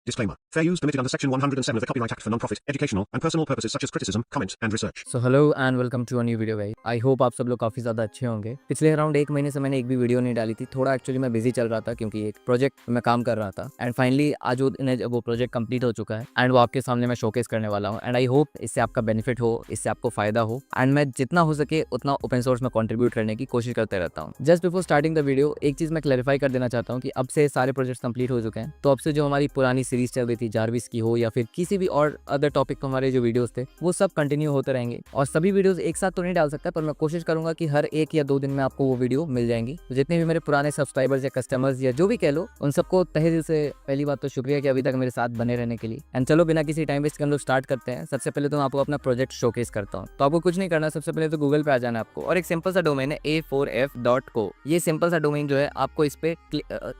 Disclaimer. Fair use permitted under Section 107 of the Copyright Act for non-profit, educational and personal purposes such as criticism, comment and research. So hello and welcome to a new video भाई। I hope आप सब लोग काफ़ी ज़्यादा अच्छे होंगे। पिछले around 1 महीने से मैंने एक भी वीडियो नहीं डाली थी। थोड़ा एक्चुअली मैं बिजी चल रहा था क्योंकि एक प्रोजेक्ट में काम कर रहा था एंड फाइनली आज वो प्रोजेक्ट कंप्लीट हो चुका है एंड वो आपके सामने मैं शोकेस करने वाला हूँ एंड आई होप इससे आपका बेनिफिट हो, इससे आपको फायदा हो एंड मैं जितना हो सके उतना ओपन सोर्स में कॉन्ट्रीब्यूट करने की कोशिश करते रहता हूँ। Just before starting the video एक चीज़ मैं क्लैरिफाई कर देना चाहता हूँ कि अब से सारे प्रोजेक्ट्स कंप्लीट हो चुके हैं, तो अब से जो हमारी पुरानी सीरीज चल रही थी जारविस की हो या फिर किसी भी और अदर टॉपिक पर हमारे जो वीडियोस थे वो सब कंटिन्यू होते रहेंगे और सभी वीडियोस एक साथ तो नहीं डाल सकता, पर मैं कोशिश करूंगा कि हर 1 या 2 दिन में आपको वो वीडियो मिल जाएंगी। तो जितने भी मेरे पुराने सब्सक्राइबर्स या कस्टमर्स या जो भी कह लो, उन सबको तहे दिल से पहली बात तो शुक्रिया कि अभी तक मेरे साथ बने रहने के लिए। एंड चलो बिना किसी टाइम वेस्ट के हम लोग स्टार्ट करते हैं। सबसे पहले तो मैं आपको अपना प्रोजेक्ट शोकेस करता हूँ। तो आपको कुछ नहीं करना, सबसे पहले तो गूगल पे आ जाना आपको और एक सिंपल सा डोमेन है a4f.co। ये सिंपल सा डोमेन जो है आपको इस पे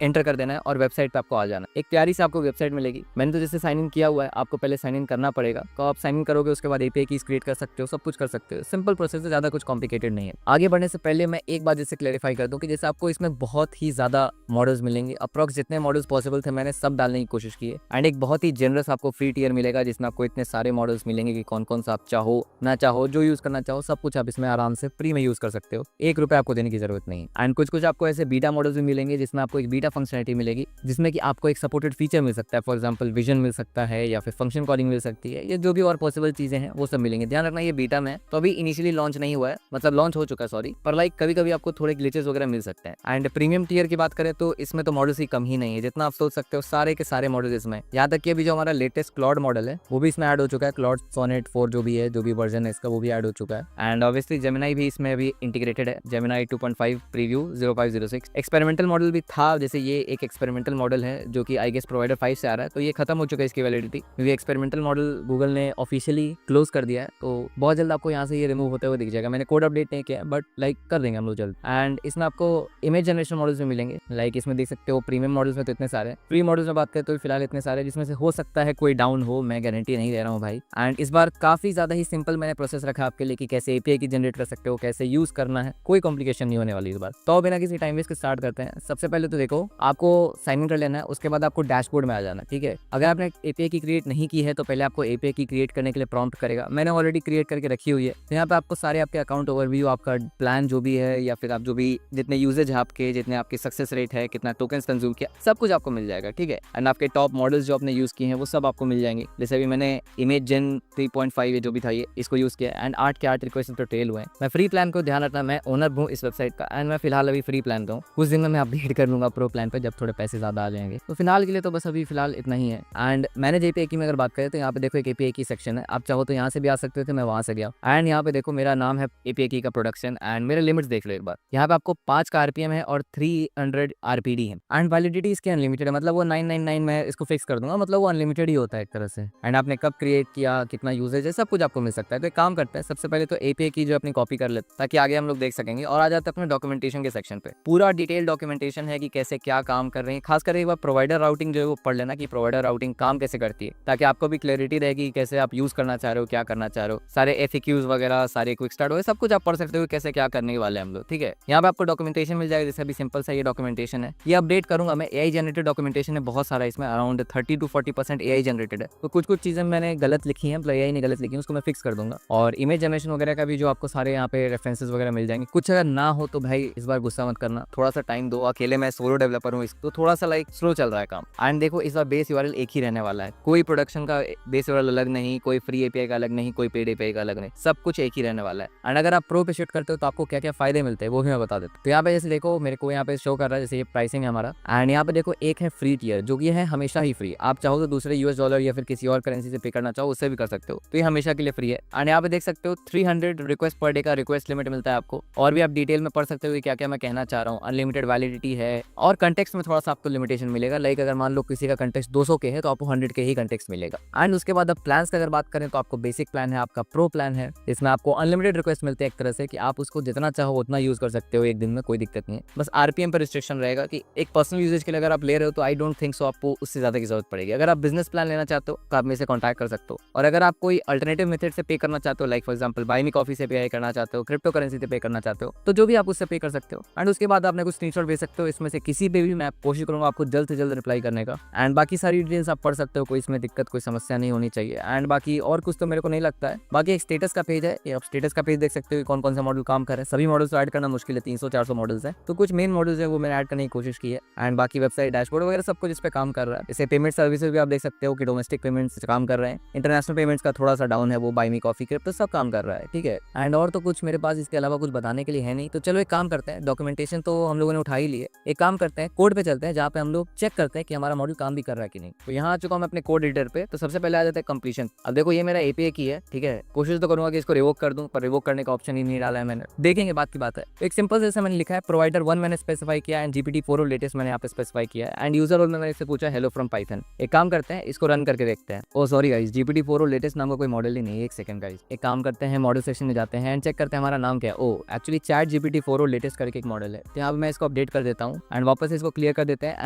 एंटर कर देना है और वेबसाइट पे आपको आ जाना। एक प्यारी सी आपको वेबसाइट मिलेगी। मैंने तो जैसे साइन इन किया हुआ है, आपको पहले साइन इन करना पड़ेगा। तो आप साइन इन करोगे, उसके बाद एपीआई कीज क्रिएट कर सकते हो, सब कुछ कर सकते हो। सिंपल प्रोसेस है, ज्यादा कुछ कॉम्प्लिकेटेड नहीं है। आगे बढ़ने से पहले मैं एक बात जैसे क्लैरिफाई कर दूं कि जैसे आपको इसमें बहुत ही ज्यादा मॉडल्स मिलेंगे। अप्रॉक्स जितने मॉडल्स पॉसिबल थे मैंने सब डालने की कोशिश की है एंड एक बहुत ही जनरस आपको फ्री टियर मिलेगा जिसमें आपको इतने सारे मॉडल्स मिलेंगे कि कौन कौन सा आप चाहो ना चाहो, जो यूज करना चाहो सब कुछ आप इसमें आराम से फ्री में यूज कर सकते हो। 1 रुपए आपको देने की जरूरत नहीं है। एंड कुछ आपको ऐसे बीटा मॉडल्स भी मिलेंगे जिसमें आपको एक बीटा फंक्शनलिटी मिलेगी जिसमें कि आपको एक सपोर्टेड फीचर मिल सकता है। फॉर एग्जाम्पल विजन मिल सकता है या फिर फंक्शन कॉलिंग मिल सकती है, या जो भी और पॉसिबल चीजें हैं वो सब मिलेंगे। ध्यान रखना ये बीटा में तो अभी इनिशियली लॉन्च नहीं हुआ है, मतलब लॉन्च हो चुका है सॉरी, पर लाइक कभी कभी आपको थोड़े ग्लिचेस वगैरह मिल सकते हैं। एंड प्रीमियम टियर की बात करें तो इसमें तो मॉडल्स ही कम ही नहीं है, जितना आप सोच सकते हो सारे के सारे मॉडल्स इसमें। यहाँ तक कि अभी जो हमारा लेटेस्ट क्लॉड मॉडल है वो भी इसमें ऐड हो चुका है। क्लॉड सोनेट 4 जो भी है, जो भी वर्जन है इसका, वो भी ऐड हो चुका है। एंड ऑब्वियसली जेमिनाई भी इसमें अभी इंटीग्रेटेड है। जेमिनाई 2.5 प्रीव्यू 0506 एक्सपेरिमेंटल मॉडल भी था। जैसे ये एक एक्सपेरिमेंटल मॉडल है जो कि आई गेस प्रोवाइडर 5 से आ रहा है, तो ये खत्म हो चुका है इसकी वैलिडिटी, क्योंकि एक्सपेरिमेंटल मॉडल गूगल ने ऑफिशियली क्लोज कर दिया है। तो बहुत जल्द आपको यहाँ से ये रिमूव होते हुए दिख जाएगा। मैंने कोड अपडेट नहीं किया बट लाइक कर देंगे हम लोग जल्द। एंड इसमें आपको इमेज जनरेशन मॉडल्स भी मिलेंगे। लाइक इसमें देख सकते हो प्रीमियम मॉडल्स में तो इतने सारे, फ्री मॉडल्स में बात करें तो फिलहाल इतने सारे, जिसमें से हो सकता है कोई डाउन हो, मैं गारंटी नहीं दे रहा हूँ भाई। एंड इस बार काफी ज्यादा ही सिंपल मैंने प्रोसेस रखा आपके लिए कि कैसे एपीआई की जनरेट कर सकते हो, कैसे यूज करना है, कोई कॉम्प्लिकेशन नहीं होने वाली इस बार। तो बिना किसी टाइम वेस्ट के स्टार्ट करते हैं। सबसे पहले तो देखो आपको साइन इन कर लेना है, उसके बाद आपको डैशबोर्ड में आ जाना। ठीक है, अगर आपने एपीआई की क्रिएट नहीं की है तो पहले आपको एपीआई की क्रिएट करने के लिए प्रॉम्प्ट करेगा। मैंने ऑलरेडी क्रिएट करके रखी हुई है। तो यहाँ पे आपको सारे आपके अकाउंट ओवरव्यू, आपका प्लान जो भी है या फिर आप जो भी जितने यूजेज है आपके, जितने आपके सक्सेस रेट है, कितना टोकन्स कंज्यूम किया, सब कुछ आपको मिल जाएगा। ठीक है, एंड आपके टॉप मॉडल्स जो आपने यूज किए हैं वो सब आपको मिल जाएंगे। जैसे अभी मैंने इमेज जेन 3.5 जो भी था ये, इसको यूज किया एंड 8 के 8 रिक्वेस्ट तो टेल हुए हैं। मैं फ्री प्लान को ध्यान रखना, मैं ओनर हूँ इस वेबसाइट का एंड मैं फिलहाल अभी फ्री प्लान दूँ। कुछ दिन में मैं अपडेट कर लूंगा प्रो प्लान पे जब थोड़े पैसे ज्यादा आ जाएंगे। तो फिलहाल के लिए तो बस अभी फिलहाल इतना ही है। एंड मैंने एपीआई की में अगर बात करें तो यहाँ पे देखो एक एपीआई की सेक्शन है। आप चाहो तो यहाँ से भी आ सकते थे, मैं वहां से गया। एंड यहाँ पे देखो मेरा नाम है एपीआई की का प्रोडक्शन एंड मेरे लिमिट्स देख लो एक बार। यहाँ पे आपको 5 का आरपीएम है और 300 आरपीडी है एंड वैलिडिटी इसकी अनलिमिटेड है। मतलब वो 999 में इसको फिक्स कर दूंगा, मतलब वो अनलिमिटेड ही होता है एक तरह से। एंड आपने कब क्रिएट किया, कितना यूजेज है, सब कुछ आपको मिल सकता है। तो एक काम करते हैं, सबसे पहले तो एपीआई की जो अपनी कॉपी कर लेते ताकि आगे हम लोग देख सकेंगे। और आ जाते हैं अपने डॉक्यूमेंटेशन के सेक्शन पे। पूरा डिटेल डॉक्यूमेंटेशन है कि कैसे क्या काम कर रहे हैं। खासकर एक बार प्रोवाइडर राउटिंग जो है वो पढ़ लेना कि प्रोवाइडर राउटिंग काम कैसे करती है, ताकि आपको भी क्लैरिटी रहेगी कैसे आप यूज करना चाह रहे हो, क्या करना चाह रहे हो। सारे एफएक्यूज वगैरह, सारे क्विक स्टार्ट हो, सब कुछ आप पढ़ सकते हो कैसे क्या करने वाले हम लोग। ठीक है, यहाँ पे आपको डॉक्यूमेंटेशन मिल जाएगा। जैसे अभी सिंपल सा ये डॉक्यूमेंटेशन है, ये अपडेट करूंगा मैं। एआई जनरेटेड डॉक्यूमेंटेशन है बहुत सारा, इसमें अराउंड 30 to 40% एआई जनरेटेड है। तो कुछ चीजें मैंने गलत लिखी हैं, मतलब एआई ने गलत लिखी है, उसको मैं फिक्स कर दूंगा। और इमेज जनरेशन वगैरह का भी जो आपको सारे यहाँ पे रेफरेंसेस वगैरह मिल जाएंगे। कुछ अगर ना हो तो भाई इस बार गुस्सा मत करना, थोड़ा सा टाइम दो। अकेले मैं सोलो डेवलपर हूँ, तो थोड़ा सा लाइक स्लो चल रहा है काम। एंड देखो इस बार बेस यूआरएल एक ही रहने वाला है, कोई प्रोडक्शन का बेस यूआरएल अलग नहीं, कोई फ्री एपीआई का अलग नहीं, कोई पेड एपीआई का अलग नहीं, सब कुछ एक ही रहने वाला है। एंड अगर आप प्रो पे शिफ्ट करते हो तो आपको क्या क्या फायदे मिलते हैं वो भी मैं बता देता हूँ। तो यहाँ पे जैसे देखो मेरे को यहाँ पे शो कर रहा है, जैसे ये प्राइसिंग है हमारा। एंड यहाँ पे देखो एक है फ्री टियर जो कि है हमेशा ही फ्री। आप चाहो तो दूसरे यूएस डॉलर या फिर किसी और करेंसी से पे करना चाहो उससे भी कर सकते हो, तो ये हमेशा के लिए फ्री है। एंड यहाँ पे देख सकते हो 300 रिक्वेस्ट पर डे का रिक्वेस्ट लिमिट मिलता है आपको। और भी आप डिटेल में पढ़ सकते हो क्या क्या मैं कहना चाह रहा हूँ। अनलिमिटेड वैलिडिटी है और कंटेक्स्ट में थोड़ा सा आपको लिमिटेशन मिलेगा। लाइक अगर मान लो किसी का कंटेक्स्ट 200 के है तो आपको 100 के ही कंटेक्स्ट मिलेगा। एंड उसके बाद अब प्लान्स की अगर बात करें तो आपको बेसिक प्लान है, आपका प्रो प्लान है, इसमें आपको अनलिमिटेड रिक्वेस्ट मिलते हैं एक तरह से कि आप उसको जितना चाहो उतना यूज कर सकते हो एक दिन में, कोई दिक्कत नहीं है। बस आरपीएम पर रिस्ट्रिक्शन रहेगा कि एक पर्सनल यूजेज के लिए अगर आप ले रहे हो तो आई डोंट थिंक सो आपको उससे ज्यादा की जरूरत पड़ेगी। अगर आप बिजनेस प्लान लेना चाहते हो तो आप मेरे से कॉन्टैक्ट कर सकते हो। और अगर आप कोई अल्टरनेटिव मेथड से पे करना चाहते हो, like for example buy me coffee से पे करना चाहते हो, क्रिप्टो करेंसी से पे करना चाहते हो, तो जो भी आप उससे पे कर सकते हो। एंड उसके बाद आपने कुछ स्क्रीनशॉट भेज सकते हो, इसमें से किसी पे भी मैं कोशिश करूंगा आपको जल्द से जल्द रिप्लाई करने का। एंड बाकी बाकी सारी डिटेल्स आप पढ़ सकते हो, कोई इसमें दिक्कत कोई समस्या नहीं होनी चाहिए। एंड बाकी और कुछ तो मेरे को नहीं लगता है। बाकी एक स्टेटस का पेज है, ये आप स्टेटस का पेज देख सकते हो कौन कौन सा मॉडल काम कर रहे हैं। सभी मॉडल्स ऐड करना मुश्किल है, 300-400 मॉडल्स है, तो कुछ मेन मॉडल्स है वो मैंने ऐड करने की कोशिश की है। एंड बाकी वेबसाइट डैशबोर्ड वगैरह सब कुछ इस पे काम कर रहा है। इसे पेमेंट सर्विसेज भी आप देख सकते हो कि डोमेस्टिक पेमेंट्स काम कर रहे हैं, इंटरनेशनल पेमेंट्स का थोड़ा सा डाउन है, वो बाय मी कॉफी क्रिप्टो सब काम कर रहा है, ठीक है। एंड और तो कुछ मेरे पास इसके अलावा कुछ बताने के लिए है नहीं। तो चलो एक काम करते हैं, डॉक्यूमेंटेशन तो हम लोगों ने उठा ही लिए, एक काम करते हैं कोड पे चलते हैं जहाँ पे हम लोग चेक करते हैं कि हमारा मॉडल काम भी कर रहा है कि नहीं। तो यहाँ आ चुका हूँ मैं अपने कोड एडिटर पे। तो सबसे पहले आ जाता है कंप्लीशन। अब देखो ये मेरा एपीआई की है, ठीक है। कोशिश तो करूंगा कि इसको रिवोक कर दूं, पर रिवोक करने का ऑप्शन ही नहीं डाला है मैंने, देखेंगे बात की बात है। एक सिंपल जैसे मैंने लिखा है प्रोवाइडर 1 मैंने स्पेसिफाई किया एंड GPT-4 और लेटेस्ट मैंने यहाँ पे स्पेसिफाई किया है। एंड यूजर रोल में मैंने इससे पूछा हेलो फ्रॉम पाइथन। एक काम करते हैं इसको रन करके देखते हैं। ओ सॉरी गाइस, GPT-4 और लेटेस्ट नाम का कोई मॉडल ही नहीं है। एक सेकंड गाइस, एक काम करते हैं मॉडल सेक्शन में जाते हैं एंड चेक करते हैं हमारा नाम क्या है। ओ एक्चुअली चैट GPT-4 और लेटेस्ट करके एक मॉडल है। तो यहाँ पे मैं इसको अपडेट कर देता हूँ एंड वापस इसको क्लियर कर देते हैं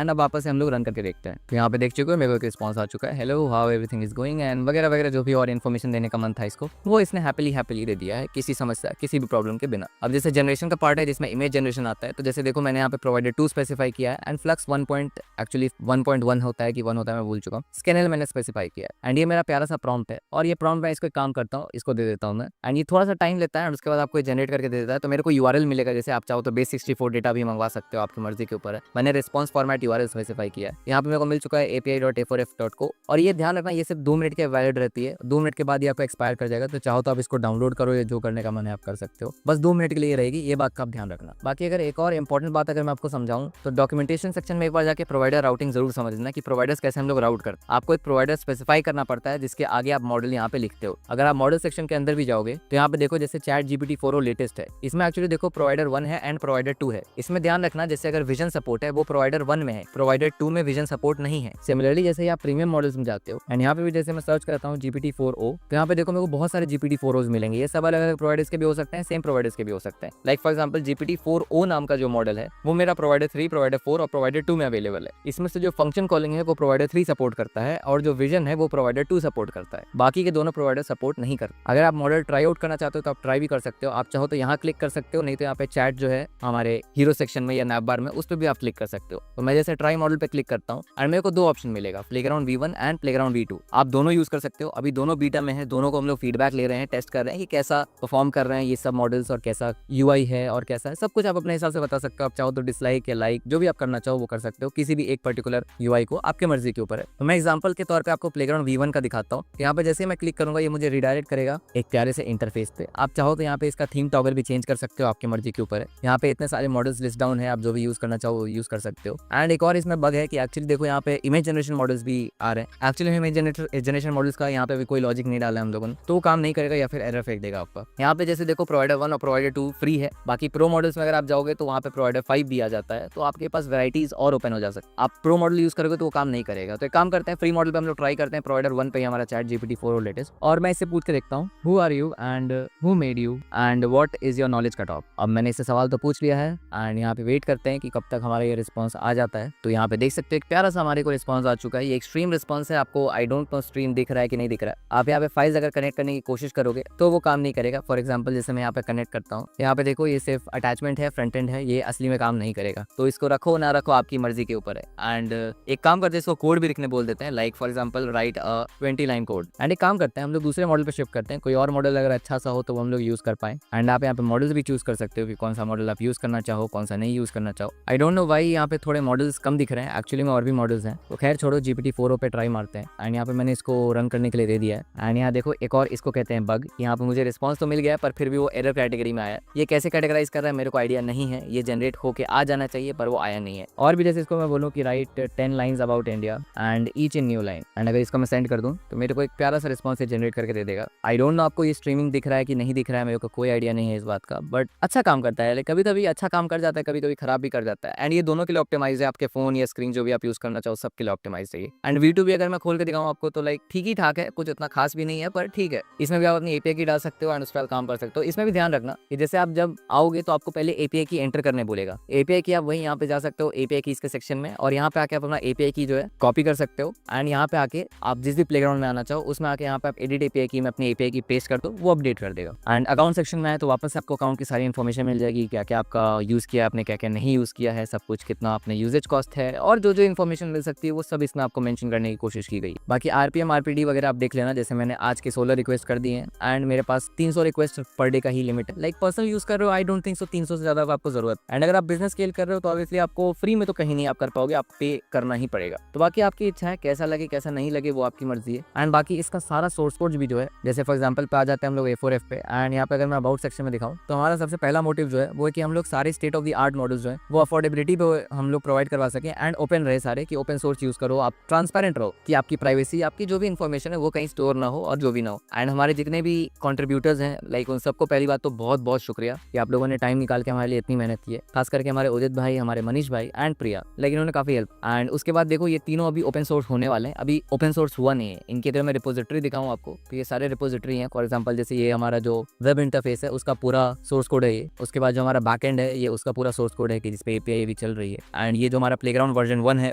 एंड अब वापस से हम लोग रन करके देखते हैं। तो यहाँ पे देख चुके हो मेरे को एक रिस्पॉन्स आ चुका है, hello how everything is going and वगैरह वगैरह, जो भी और इन्फॉर्मेशन देने का मन था इसको वो इसने हैप्पीली दे दिया है, किसी समस्या किसी भी प्रॉब्लम के बिना। अब जैसे जनरेशन का पार्ट है जिसमें इमेज जनरेशन आता है, तो जैसे देखो मैंने यहाँ पे प्रोवाइडर 2 स्पेसिफाई किया है एंड फ्लक्स 1.1 होता है कि 1 होता है, मैं भूल चुका हूँ। स्कैनल मैंने स्पेसिफाई किया है एंड ये मेरा प्यारा सा प्रॉम्प्ट है। और ये प्रॉम्प्ट मैं इसको काम करता हूँ, इसको दे देता हूँ मैं एंड ये थोड़ा सा टाइम लेता है और उसके बाद आपको जनरेट करके दे देता है। तो मेरे को URL मिलेगा, जैसे आप चाहो तो base64 डेटा भी मंगवा सकते हो, आपकी मर्जी के ऊपर है। मैंने रिस्पॉन्स फॉर्मेट URL स्पेसिफाई किया है, यहाँ पे मेरे को मिल चुका है api.a4f.co। और ये ध्यान रखना ये सिर्फ 2 मिनट के वैलिड रहती है, 2 मिनट के बाद ये आपको एक्सपायर कर जाएगा। तो चाहो तो आप इसको डाउनलोड करो या जो करने का मन है आप कर सकते हो, बस 2 मिनट के लिए रहेगी, ये बात का आप ध्यान रखना। बाकी अगर एक और इंपॉर्टेंट बात अगर मैं आपको समझाऊं तो डॉक्यूमेंटेशन सेक्शन में एक बार जाके प्रोवाइडर राउटिंग जरूर समझना कि प्रोवाइडर्स कैसे हम लोग राउट करते हैं। आपको एक प्रोवाइडर स्पेसिफाई करना पड़ता है जिसके आगे आप मॉडल यहाँ पे लिखते हो। अगर आप मॉडल सेक्शन के अंदर भी जाओगे तो यहाँ पे देखो जैसे चैट GPT-4 और लेटेस्ट है, इसमें एक्चुअली देखो प्रोवाइडर 1 है एंड प्रोवाइडर 2 है। इसमें ध्यान रखना जैसे अगर विजन सपोर्ट है वो प्रोवाइडर 1 में है, प्रोवाइडर 2 में विजन सपोर्ट नहीं है। सिमिलरली जैसे ही आप प्रीमियम मॉडल्स में जाते हो एंड यहाँ पे भी जैसे मैं सर्च करता हूँ GPT-4o, तो यहाँ पे देखो मेरे को बहुत सारे GPT-4os मिलेंगे। ये सब अलग अलग प्रोवाइडर्स के भी हो सकते हैं, सेम प्रोवाइडर्स के भी हो सकते हैं। लाइक फॉर एग्जांपल GPT-4o नाम का जो मॉडल है वो मेरा प्रोवाइडर 3, प्रोवाइडर 4 और प्रोवाइडर 2 में अवेलेबल है। इसमें से जो फंक्शन कॉलिंग है वो प्रोवाइडर 3 सपोर्ट करता है और जो विजन है वो प्रोवाइडर 2 सपोर्ट करता है, बाकी के दोनों प्रोवाइडर सपोर्ट नहीं करते। अगर आप मॉडल ट्राई आउट करना चाहते हो तो आप ट्राई भी कर सकते हो, आप चाहो तो यहाँ क्लिक कर सकते हो, नहीं तो यहाँ पे चैट जो है हमारे हीरो सेक्शन में या नैप बार में उस पर भी आप क्लिक कर सकते हो। तो मैं जैसे ट्राई मॉडल पे क्लिक करता हूँ एंड मेरे को 2 ऑप्शन मिलेगा, playground V1 and playground V2। आप दोनों यूज कर सकते हो, अभी दोनों बीटा में है, दोनों को हम लोग फीडबैक ले रहे हैं, टेस्ट कर रहे हैं कि कैसा परफॉर्म कर रहे हैं ये सब मॉडल्स और कैसा UI है और कैसा है, सब कुछ आप अपने हिसाब से बता सकते हो। आप चाहो तो डिसलाइक या लाइक जो भी आप करना चाहो वो कर सकते हो, किसी भी एक पर्टिकुलर UI को, आपके मर्जी के ऊपर है। तो मैं एग्जांपल के तौर पे आपको प्लेग्राउंड V1 का दिखाता हूँ। यहाँ पे जैसे मैं क्लिक करूंगा ये मुझे रिडायरेक्ट करेगा एक प्यारे से इंटरफेस पे। आप चाहो तो यहाँ पे इसका थीम टॉगल भी चेंज कर सकते हो, आपकी मर्जी के ऊपर है। यहाँ पे इतने सारे मॉडल्स लिस्ट डाउन है, आप जो भी यूज करना चाहो वो यूज कर सकते हो। एंड एक और इसमें बग है कि एक्चुअली देखो यहाँ पे इमेज जनरेशन मॉडल्स भी आ रहे हैं। एक्चुअली इमेज जनरेशन मॉडल्स का यहाँ पे भी कोई लॉजिक नहीं डाला है हम लोगों ने, तो वो काम नहीं करेगा या फिर एरर फेंक देगा आपका। यहाँ पे जैसे देखो प्रोवाइडर 1 और प्रोवाइडर 2 फ्री है, बाकी प्रो मॉडल्स में अगर आप जाओगे तो वहाँ पे प्रोवाइडर 5 भी आ जाता है, तो आपके पास वैराइटीज और ओपन हो जा सकती है। आप प्रो मॉडल यूज करोगे तो वो काम नहीं करेगा। तो एक काम करते हैं फ्री मॉडल पे हम लोग ट्राई करते हैं, प्रोवाइडर 1 पे हमारा चैट GPT-4 और लेटेस्ट, और मैं इससे पूछ के देखता हूँ who are you and who made you and what is your knowledge cut off. अब मैंने इससे सवाल तो पूछ लिया है एंड यहाँ पे वेट करते हैं कि कब तक हमारा ये रिस्पॉन्स आ जाता है। तो यहाँ पे देख सकते हो एक प्यारा सा हमारे को रिस्पॉन्स आ चुका है। ये एक्सट्रीम रिस्पॉन्स है, आपको आई डोंट नो स्ट्रीम दिख रहा है कि नहीं दिख रहा है। आप यहाँ पे फाइल्स अगर कनेक्ट करने की कोशिश करोगे तो वो काम नहीं करेगा। फॉर एग्जाम्पल जैसे मैं यहाँ पे कनेक्ट करता हूँ, यहाँ पे देखो ये सिर्फ अटैचमेंट है, फ्रंट एंड है, ये असली में काम नहीं करेगा। तो इसको रखो ना रखो आपकी मर्जी के ऊपर है। एंड एक काम करते हैं इसको कोड भी लिखने बोल देते हैं, like for example right 20 line code. And एक काम करते हैं हम लोग दूसरे मॉडल पे शिफ्ट करते हैं, कोई और मॉडल अगर अच्छा सा हो तो हम लोग यूज कर पाए। एंड आप यहाँ पे मॉडल्स भी चूज कर सकते हो कि कौन सा मॉडल आप यूज करना चाहो, कौन सा नहीं यूज करना चाहो। आई डोंट नो व्हाई यहाँ पे थोड़े मॉडल्स कम दिख रहे हैं, एक्चुअली में और भी मॉडल्स हैं। तो खैर छोड़ो, GPT-4o पे ट्राई मारते हैं। एंड यहाँ पे मैंने इसको रन करने के लिए दे दिया है। एंड यहाँ देखो एक और इसको कहते हैं बग। यहाँ पे मुझे रिस्पॉन्स तो मिल गया पर फिर भी वो एरर कैटेगरी में आया। ये कैसे कैटेगराइज कर रहा है मेरे को आइडिया नहीं है, ये जनरेट होके आ जाना चाहिए पर वो आया नहीं है। और भी जैसे इसको मैं बोलूँ कि right 10 lines about India and each in new line, and अगर इसको मैं सेंड कर दूँ तो मेरे को एक प्यारा सा रिस्पॉन्स जनरेट करके दे देगा। आई डोंट नो आपको ये स्ट्रीमिंग दिख रहा है कि नहीं दिख रहा है, मेरे को कोई आइडिया नहीं है इस बात का, बट अच्छा काम करता है। कभी कभी अच्छा काम कर जाता है, कभी कभी खराब भी कर जाता है। एंड ये दोनों के लिए ऑप्टिमाइज है, आपके फोन या स्क्रीन जो भी आप यूज करना चाहो सबके लिए ऑप्टिमाइज है। एंड V2 भी अगर मैं खोल के दिखाऊं आपको तो लाइक ठीक ही ठाक है, कुछ इतना खास भी नहीं है पर ठीक है। इसमें भी आप अपनी API की डाल सकते हो एंड उस पर काम कर सकते हो। इसमें भी ध्यान रखना कि जैसे आप जब आओगे तो आपको पहले API की एंटर करने बोलेगा। API की आप वही यहाँ पे जा सकते हो API की इसके सेक्शन में, और यहाँ पे आके आप अपना API की जो है कॉपी कर सकते हो। एंड यहाँ पे आके आप जिस भी प्लेग्राउंड में आना चाहो उसमें आके यहाँ पे आप एडिट API की में अपनी API की पेस्ट कर दो, वो अपडेट कर देगा। एंड अकाउंट सेक्शन में आए तो वापस आपको अकाउंट की सारी इन्फॉर्मेशन मिल जाएगी, क्या क्या आपका यूज किया, आपने क्या क्या नहीं यूज किया है, सब कुछ, कितना आपने यूजेज कॉस्ट है, और जो जो इन्फॉर्मेशन मिल सकती है वो सब इसमें आपको मेंशन करने की कोशिश की गई। बाकी आरपीएम आरपीडी वगैरह आप देख लेना, जैसे मैंने आज के 16 रिक्वेस्ट कर दिए हैं एंड मेरे पास 300 रिक्वेस्ट पर डे का ही लिमिट है। लाइक पर्सनल यूज कर रहे हो, आई डोंट थिंक सो 300 से ज्यादा आपको जरूरत। एंड अगर आप बिजनेस स्केल कर रहे हो तो ऑब्वियसली आपको फ्री में तो कहीं नहीं आप कर पाओगे, आप पे करना ही पड़ेगा। तो बाकी आपकी इच्छा है, कैसा लगे कैसा नहीं लगे वो आपकी मर्जी है। एंड बाकी इसका सारा सोर्स कोड भी जो है, जैसे फॉर एग्जांपल पे आ जाते हैं हम लोग A4F पे, एंड यहाँ पे अगर मैं अबाउट सेक्शन में दिखाऊं तो हमारा सबसे पहला मोटिव जो है वो है कि हम लोग सारे state of the art models जो है वो अफोर्डेबिलिटी पे हम लोग प्रोवाइड करवा सके एंड ओपन रहे सारे, कि ओपन सोर्स यूज करो, आप ट्रांसपेरेंट रहो, कि आपकी प्राइवेसी, आपकी जो भी इन्फॉर्मेशन है वो कहीं स्टोर ना हो और जो भी ना हो। एंड हमारे जितने भी कंट्रीब्यूटर्स हैं, लाइक उन सबको पहली बात तो बहुत बहुत शुक्रिया कि आप लोगों ने टाइम निकाल के हमारे लिए इतनी मेहनत की है, खास करके हमारे उदित भाई, हमारे मनीष भाई एंड प्रिया, लेकिन इन्होंने काफी हेल्प। एंड उसके बाद देखो ये तीनों अभी ओपन सोर्स होने वाले हैं, अभी ओपन सोर्स हुआ नहीं है। इनकी तरह मैं रिपोजिटरी दिखाऊं आपको तो ये सारे रिपोजिटरी हैं। फॉर एग्जांपल जैसे ये हमारा जो वेब इंटरफेस है उसका पूरा सोर्स कोड है ये, उसके बाद जो हमारा बैकएंड है ये उसका पूरा सोर्स कोड है कि जिसपे एपीआई भी चल रही है। एंड ये जो हमारा प्लेग्राउंड वर्जन 1 है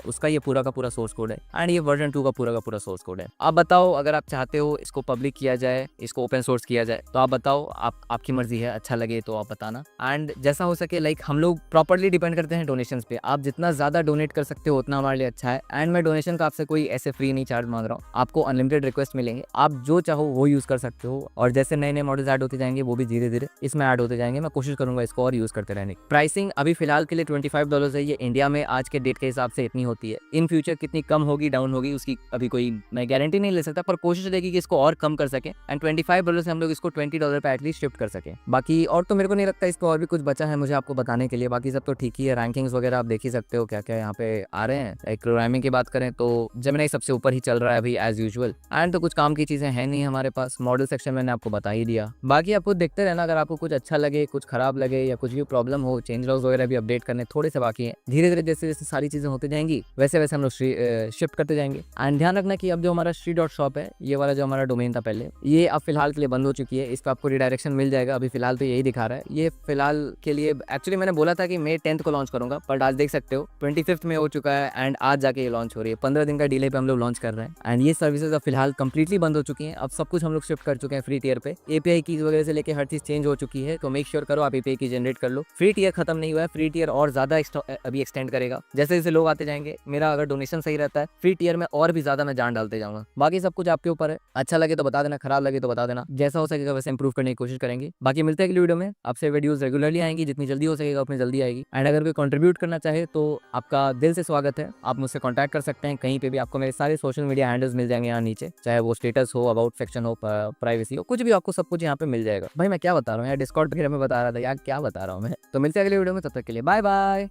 उसका ये पूरा का पूरा सोर्स कोड है। एंड ये वर्जन 2 का पूरा सोर्स कोड है। आप बताओ, अगर आप चाहते हो इसको पब्लिक किया जाए, इसको ओपन सोर्स किया जाए, तो आप बताओ, आपकी मर्जी है, अच्छा लगे तो आप बताना। एंड जैसा हो सके, लाइक हम लोग प्रॉपर्ली डिपेंड करते हैं डोनेशंस पे, आप जितना ज्यादा डोनेट कर सकते हो उतना हमारे लिए अच्छा है। एंड मैं डोनेशन का आपसे कोई ऐसे फ्री नहीं चार्ज मांग रहा हूँ, आपको अनलिमिटेड रिक्वेस्ट मिलेंगे, आप जो चाहो वो यूज कर सकते हो। और जैसे नए नए मॉडल्स ऐड होते जाएंगे वो भी धीरे धीरे इसमें ऐड होते जाएंगे, मैं कोशिश करूंगा इसको और यूज करते रहने की। प्राइसिंग अभी फिलहाल के लिए $25 है, ये इंडिया में आज के डेट के हिसाब से इतनी होती है। इन फ्यूचर कितनी कम होगी डाउन होगी उसकी अभी कोई मैं गारंटी नहीं ले सकता, पर कोशिश रहेगी कि इसको और कम कर सके एंड $25 से हम लोग इसको $20 पे एटलीस्ट शिफ्ट कर सके। बाकी और तो मेरे को नहीं लगता इसको और भी कुछ बचा है मुझे आपको बताने के लिए, बाकी सब तो ठीक ही है। रैंकिंग्स वगैरह आप देख ही सकते हो क्या क्या यहाँ पे आ रहे हैं। एक प्रोग्रामिंग की बात करें तो जेमिनी सबसे ऊपर ही चल रहा है अभी एज यूजुअल। एंड तो कुछ काम की चीजें हैं नहीं हमारे पास, मॉडल सेक्शन मैंने आपको बता ही दिया। बाकी आपको देखते रहना, अगर आपको कुछ अच्छा लगे, कुछ खराब लगे या कुछ भी प्रॉब्लम हो, चेंज लॉग्स वगैरह भी अपडेट करने थोड़े से बाकी हैं, धीरे धीरे जैसे जैसे सारी चीजें होती जाएंगी वैसे वैसे हम लोग शिफ्ट करते जाएंगे। एंड ध्यान रखना कि अब जो हमारा श्री.शॉप है, ये वाला जो हमारा डोमेन था पहले, ये अब फिलहाल के लिए बंद हो चुकी है, इस पर आपको रिडायरेक्शन मिल जाएगा। अभी फिलहाल तो यही दिखा रहा है, ये फिलहाल के लिए एक्चुअली मैंने बोला था कि May 10 को लॉन्च करूंगा, बट आज देख सकते हो 25 में हो चुका है एंड आज जाके ये लॉन्च हो रही है। 15 दिन का डिले पे हम लोग लॉन्च कर रहे हैं एंड ये सर्विसेज अब फिलहाल कंप्लीटली बंद हो चुकी हैं। अब सब कुछ हम लोग शिफ्ट कर चुके हैं फ्री टियर पे, एपीआई कीज वगैरह से लेके हर चीज चेंज हो चुकी है। तो मेक श्योर करो आप एपीआई की जनरेट कर लो। फ्री टियर खत्म नहीं हुआ है, फ्री टियर और ज्यादा अभी एक्सटेंड करेगा जैसे जैसे लोग आते जाएंगे। मेरा अगर डोनेशन सही रहता है फ्री टियर में और भी ज्यादा मैं जान डालते जाऊंगा। बाकी सब कुछ आपके ऊपर है, अच्छा लगे तो बता देना, खराब लगे तो बता देना, जैसा हो सकेगा वैसे इंप्रूव करने की कोशिश करेंगे। बाकी मिलते हैं अगली वीडियो में, आपसे वीडियोस रेगुलरली आएंगी, जितनी जल्दी हो सकेगा उतनी जल्दी आएगी। एंड अगर कोई कंट्रीब्यूट करना चाहे तो आपका दिल से स्वागत है, आप मुझसे कॉन्टैक्ट कर सकते हैं कहीं पे भी। आपको मेरे सारे सोशल मीडिया हैंडल्स मिल जाएंगे यहाँ नीचे, चाहे वो स्टेटस हो, अबाउट सेक्शन हो, प्राइवेसी हो, कुछ भी आपको सब कुछ यहाँ पे मिल जाएगा। भाई मैं क्या बता रहा हूँ यार, डिस्कॉर्ड वगैरह में बता रहा था यार, क्या बता रहा हूँ मैं। तो मिलते हैं अगले वीडियो में, तब तक के लिए बाय बाय।